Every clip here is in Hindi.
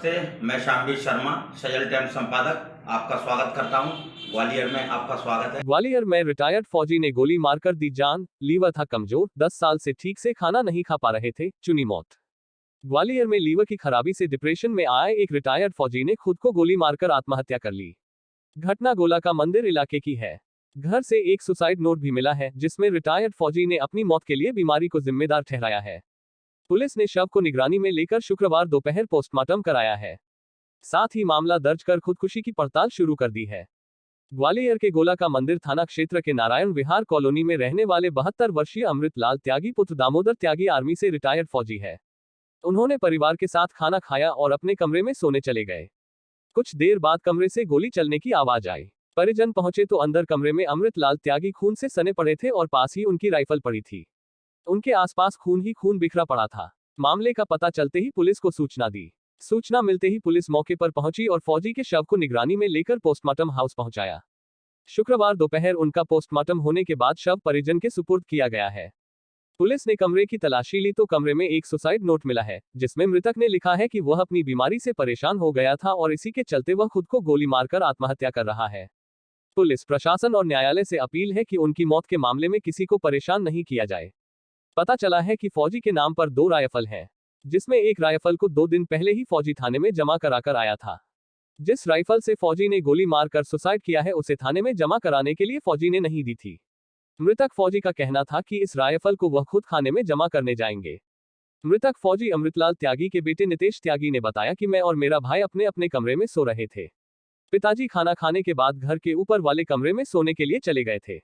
नमस्ते, मैं शामवीर शर्मा, सजल टाइम्स संपादक आपका स्वागत करता हूं। ग्वालियर में आपका स्वागत है। ग्वालियर में रिटायर्ड फौजी ने गोली मारकर दी जान, लीवर था कमजोर, 10 साल से ठीक से खाना नहीं खा पा रहे थे, चुनी मौत। ग्वालियर में लीवर की खराबी से डिप्रेशन में आए एक रिटायर्ड फौजी ने खुद को गोली मारकर आत्महत्या कर ली। घटना गोला का मंदिर इलाके की है। घर से एक सुसाइड नोट भी मिला है, जिसमें रिटायर्ड फौजी ने अपनी मौत के लिए बीमारी को जिम्मेदार ठहराया है। पुलिस ने शव को निगरानी में लेकर शुक्रवार दोपहर पोस्टमार्टम कराया है। साथ ही मामला दर्ज कर खुदकुशी की पड़ताल शुरू कर दी है। ग्वालियर के गोला का मंदिर थाना क्षेत्र के नारायण विहार कॉलोनी में रहने वाले 72 वर्षीय अमृतलाल त्यागी पुत्र दामोदर त्यागी आर्मी से रिटायर्ड फौजी है। उन्होंने परिवार के साथ खाना खाया और अपने कमरे में सोने चले गए। कुछ देर बाद कमरे से गोली चलने की आवाज आई। परिजन पहुंचे तो अंदर कमरे में अमृतलाल त्यागी खून से सने पड़े थे और पास ही उनकी राइफल पड़ी थी। उनके आसपास खून ही खून बिखरा पड़ा था। मामले का पता चलते ही पुलिस को सूचना दी। सूचना मिलते ही पुलिस मौके पर पहुंची और फौजी के शव को निगरानी में लेकर पोस्टमार्टम हाउस पहुंचाया। शुक्रवार दोपहर उनका पोस्टमार्टम होने के बाद शव परिजन के सुपुर्द किया गया है। पुलिस ने कमरे की तलाशी ली तो कमरे में एक सुसाइड नोट मिला है, जिसमें मृतक ने लिखा है कि वह अपनी बीमारी से परेशान हो गया था और इसी के चलते वह खुद को गोली मारकर आत्महत्या कर रहा है। पुलिस प्रशासन और न्यायालय से अपील है कि उनकी मौत के मामले में किसी को परेशान नहीं किया जाए। पता चला है कि फौजी के नाम पर 2 राइफल हैं, जिसमें एक राइफल को 2 दिन पहले ही फौजी थाने में जमा कराकर आया था। जिस राइफल से फौजी ने गोली मारकर सुसाइड किया है उसे थाने में जमा कराने के लिए फौजी ने नहीं दी थी। मृतक फौजी का कहना था कि इस राइफल को वह खुद खाने में जमा करने जाएंगे। मृतक फौजी अमृतलाल त्यागी के बेटे नितेश त्यागी ने बताया कि मैं और मेरा भाई अपने अपने कमरे में सो रहे थे। पिताजी खाना खाने के बाद घर के ऊपर वाले कमरे में सोने के लिए चले गए थे।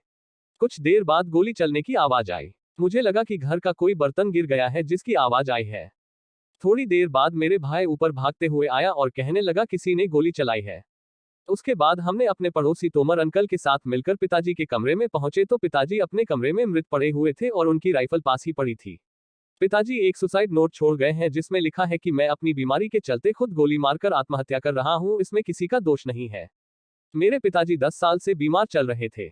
कुछ देर बाद गोली चलने की आवाज आई। मुझे लगा कि घर का कोई बर्तन गिर गया है जिसकी आवाज आई है। थोड़ी देर बाद मेरे भाई ऊपर भागते हुए आया और कहने लगा किसी ने गोली चलाई है। उसके बाद हमने अपने पड़ोसी तोमर अंकल के साथ मिलकर पिताजी के कमरे में पहुंचे तो पिताजी अपने कमरे में मृत पड़े हुए थे और उनकी राइफल पास ही पड़ी थी। पिताजी एक सुसाइड नोट छोड़ गए हैं जिसमें लिखा है कि मैं अपनी बीमारी के चलते खुद गोली मारकर आत्महत्या कर रहा हूं, इसमें किसी का दोष नहीं है। मेरे पिताजी 10 साल से बीमार चल रहे थे।